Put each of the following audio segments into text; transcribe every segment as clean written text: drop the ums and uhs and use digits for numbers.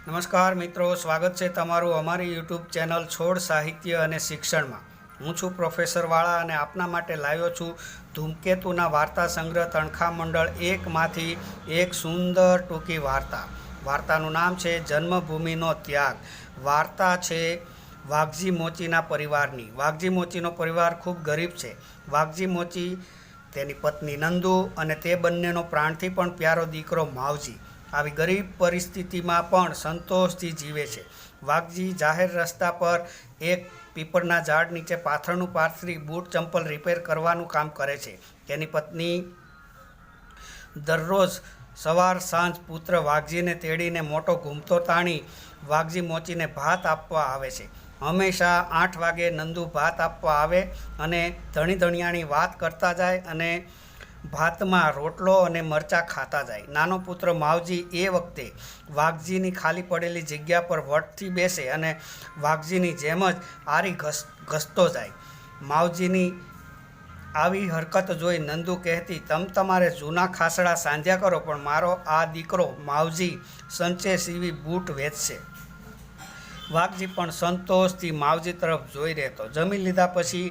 નમસ્કાર મિત્રો, સ્વાગત છે તમારું અમારી યુટ્યુબ ચેનલ છોડ સાહિત્ય અને શિક્ષણમાં। હું છું પ્રોફેસર વાળા અને આપના માટે લાવ્યો છું ધૂમકેતુના વાર્તા સંગ્રહ તણખા મંડળ 1માંથી એક સુંદર ટૂંકી વાર્તા। વાર્તાનું નામ છે જન્મભૂમિનો ત્યાગ। વાર્તા છે વાઘજી મોચીના પરિવારની। વાઘજી મોચીનો પરિવાર ખૂબ ગરીબ છે। વાઘજી મોચી, તેની પત્ની નંદુ અને તે બંનેનો પ્રાણથી પણ પ્યારો દીકરો માવજી આવી ગરીબ પરિસ્થિતિમાં પણ સંતોષથી જીવે છે। વાઘજી જાહેર રસ્તા પર એક પીપળના ઝાડ નીચે પાથરણું પાથરી બૂટ ચંપલ રિપેર કરવાનું કામ કરે છે। તેની પત્ની દરરોજ સવાર સાંજ પુત્ર વાઘજીને તેડીને મોટો ઘૂમતો તાણી વાઘજી મોચીને ભાત આપવા આવે છે। હંમેશા 8 વાગે નંદુ ભાત આપવા આવે અને ધણી ધણિયાણી વાત કરતા જાય અને ભાતમાં રોટલો અને મરચાં ખાતા જાય। નાનો પુત્ર માવજી એ વખતે વાઘજીની ખાલી પડેલી જગ્યા પર વટથી બેસે અને વાઘજીની જેમ જ આરી ઘસતો જાય। માવજીની આવી હરકત જોઈ નંદુ કહેતી, તમારે જૂના ખાસડા સાંધ્યા કરો, પણ મારો આ દીકરો માવજી સંચે સીવી બૂટ વેચશે। વાઘજી પણ સંતોષથી માવજી તરફ જોઈ રહેતો। જમી લીધા પછી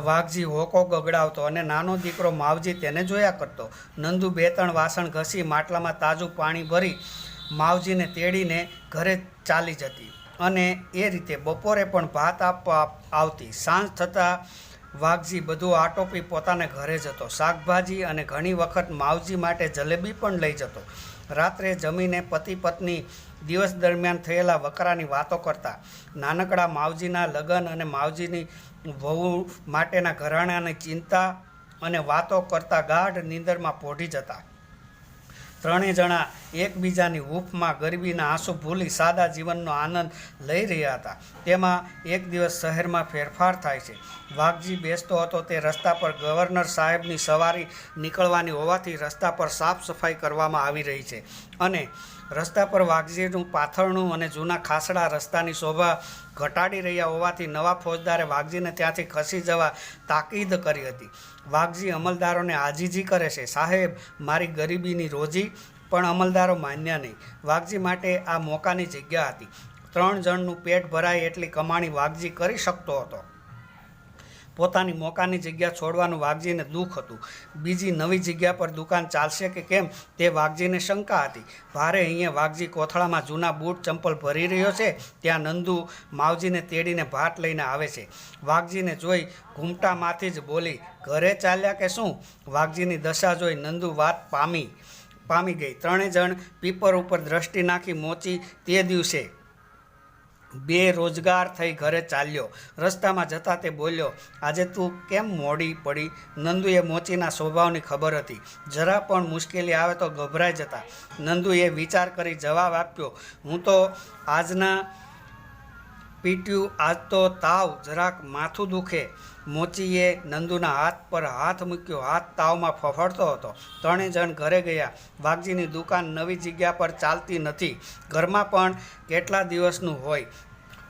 વાઘજી હોકો ગગડાવતો અને નાનો દીકરો માવજી તેને જોયા કરતો। નંદુ 2-3 વાસણ ઘસી માટલામાં તાજું પાણી ભરી માવજીને તેડીને ઘરે ચાલી જતી અને એ રીતે બપોરે પણ ભાત આપવા આવતી। સાંજ થતાં વાઘજી બધું આટોપી પોતાને ઘરે જતો। શાકભાજી અને ઘણી વખત માવજી માટે જલેબી પણ લઈ જતો। રાત્રે જમીને પતિ પત્ની દિવસ દરમિયાન થયેલા વકરાની વાતો કરતા। નાનકડા માવજીના લગ્ન અને માવજીની વહુ માટેના ઘરાણાની ચિંતા અને વાતો કરતા ગાઢ નીંદરમાં પોઢી જતા। ત્રણેય જણા એકબીજાની હૂંફમાં ગરીબીના આંસુ ભૂલી સાદા જીવનનો આનંદ લઈ રહ્યા હતા। તેમાં એક દિવસ શહેરમાં ફેરફાર થાય છે। વાઘજી બેસતો હતો તે રસ્તા પર ગવર્નર સાહેબની સવારી નીકળવાની હોવાથી રસ્તા પર સાફ સફાઈ કરવામાં આવી રહી છે અને રસ્તા પર વાઘજીનું પાથરણું અને જૂના ખાસડા રસ્તાની શોભા ઘટાડી રહ્યા હોવાથી નવા ફોજદારે વાઘજીને ત્યાંથી ખસી જવા તાકીદ કરી હતી। વાઘજી અમલદારોને આજીજી કરે છે, સાહેબ મારી ગરીબીની રોજી, પણ અમલદારો માન્યા નહીં। વાઘજી માટે આ મોકાની જગ્યા હતી। 3 જણનું પેટ ભરાય એટલી કમાણી વાઘજી કરી શકતો હતો। પોતાની મોકાની જગ્યા છોડવાનું વાઘજીને દુઃખ હતું। બીજી નવી જગ્યા પર દુકાન ચાલશે કે કેમ તે વાઘજીને શંકા હતી। ભારે અહીંયા વાઘજી કોથળામાં જૂના બૂટ ચંપલ ભરી રહ્યો છે, ત્યાં નંદુ માવજીને તેડીને ભાત લઈને આવે છે। વાઘજીને જોઈ ઘૂમટામાંથી જ બોલી, ઘરે ચાલ્યા કે શું? વાઘજીની દશા જોઈ નંદુ વાત પામી ગઈ। 3 જણ પીપર ઉપર દ્રષ્ટિ નાખી મોચી તે દિવસે બેરોજગાર થઈ ઘરે ચાલ્યો। રસ્તામાં જતા તે બોલ્યો, આજે તું કેમ મોડી પડી? નંદુએ મોચીના સ્વભાવની ખબર હતી, જરા પણ મુશ્કેલી આવે તો ગભરાઈ જતા। નંદુએ વિચાર કરી જવાબ આપ્યો, હું તો આજના પીટ્યું, આજ તો તાવ, જરાક માથું દુખે। મોચીએ નંદુના હાથ પર હાથ મૂક્યો, હાથ તાવમાં ફફડતો હતો। 3 જણ ઘરે ગયા। વાઘજીની દુકાન નવી જગ્યા પર ચાલતી નથી, ઘરમાં પણ કેટલા દિવસનું હોય,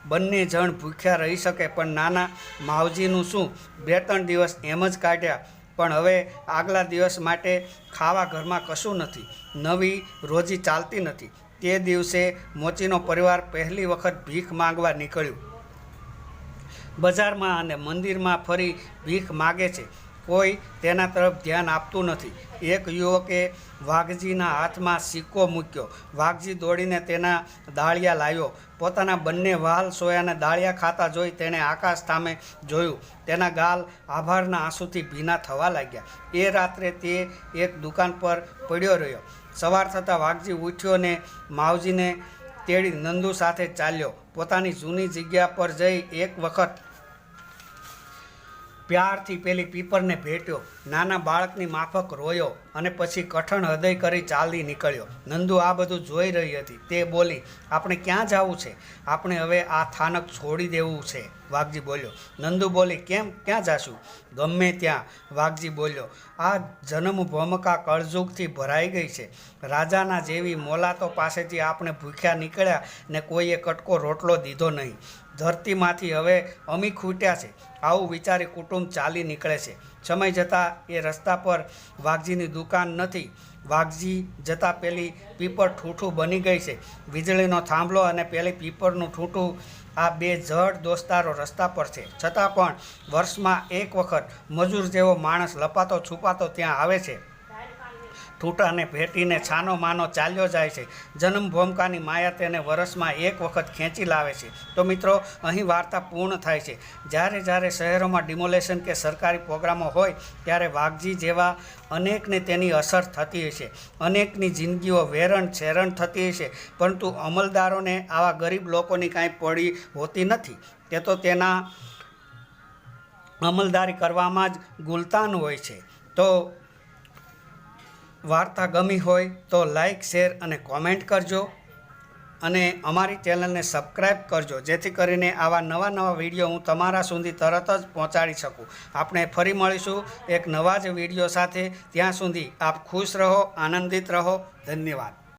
બંને જણ ભૂખ્યા રહી શકે, પણ નાના માવજીનું શું? 2-3 દિવસ એમ જ કાઢ્યા, પણ હવે આગલા દિવસ માટે ખાવા ઘરમાં કશું નથી, નવી રોજી ચાલતી નથી। તે દિવસે મોચીનો પરિવાર પહેલી વખત ભીખ માંગવા નીકળ્યું। બજારમાં અને મંદિરમાં ફરી ભીખ માગે છે, કોઈ તેના તરફ ધ્યાન આપતું નથી। એક યુવકે વાઘજીના હાથમાં સિક્કો મૂક્યો। વાઘજી દોડીને તેના દાળિયા લાવ્યો। પોતાના બંને વહાલ સોયાને દાળિયા ખાતા જોઈ તેણે આકાશ સામે જોયું। તેના ગાલ આભારના આંસુથી ભીના થવા લાગ્યા। એ રાત્રે તે એક દુકાન પર પડ્યો રહ્યો। સવાર થતાં વાઘજી ઉઠ્યો ને માવજીને તેડી નંદુ સાથે ચાલ્યો। પોતાની જૂની જગ્યા પર જઈ એક વખત પ્યારથી પેલી પીપરને ભેટ્યો, નાના બાળકની માફક રોયો અને પછી કઠણ હૃદય કરી ચાલી નીકળ્યો। નંદુ આ બધું જોઈ રહી હતી। તે બોલી, આપણે ક્યાં જવું છે? આપણે હવે આ સ્થાનક છોડી દેવું છે, વાઘજી બોલ્યો। નંદુ બોલી, કેમ, ક્યાં જાશું? ગમે ત્યાં, વાઘજી બોલ્યો। આ જન્મભૂમિકા કળજુગથી ભરાઈ ગઈ છે। રાજાના જેવી મોલાતો પાસેથી આપણે ભૂખ્યા નીકળ્યા ને કોઈએ કટકો રોટલો દીધો નહીં। ધરતીમાંથી હવે અમી ખૂટ્યા છે, આવું વિચારી કુટુંબ ચાલી નીકળે છે। સમય જતાં એ રસ્તા પર વાઘજીની દુકાન નથી, વાઘજી જતાં પેલી પીપર ઠૂઠું બની ગઈ છે. વીજળીનો થાંભલો અને પેલી પીપરનું ઠૂઠું આ બે જડ દોસ્તારો રસ્તા પર છે. છતાં પણ વર્ષમાં એક વખત મજૂર જેવો માણસ લપાતો છુપાતો ત્યાં આવે છે. ઠૂઠાને ભેટીને છાનો માનો ચાલ્યો જાય છે. જન્મ ભૂમિકાની માયા તેને વર્ષમાં એક વખત ખેંચી લાવે છે. તો મિત્રો, અહીં વાર્તા પૂર્ણ થાય છે. જ્યારે શહેરોમાં ડિમોલેશન કે સરકારી પ્રોગ્રામો હોય ત્યારે વાઘજી જેવા અનેકને તેની અસર થતી હશે. અનેકની જિંદગીઓ વેરણ છેરણ થતી હશે, પરંતુ અમલદારોને આવા ગરીબ લોકોની કાંઈ પડી હોતી નથી. તે તો તેના અમલદારી કરવામાં જ ગુલતાન હોય છે. તો વાર્તા ગમી હોય તો લાઈક, શેર અને કોમેન્ટ કરજો અને અમારી ચેનલને સબસ્ક્રાઈબ કરજો, જેથી કરીને આવા નવા વિડીયો હું તમારા સુધી તરત જ પહોંચાડી શકું. આપણે ફરી મળીશું એક નવા જ વિડીયો સાથે. ત્યાં સુધી આપ ખુશ રહો, આનંદિત રહો. ધન્યવાદ.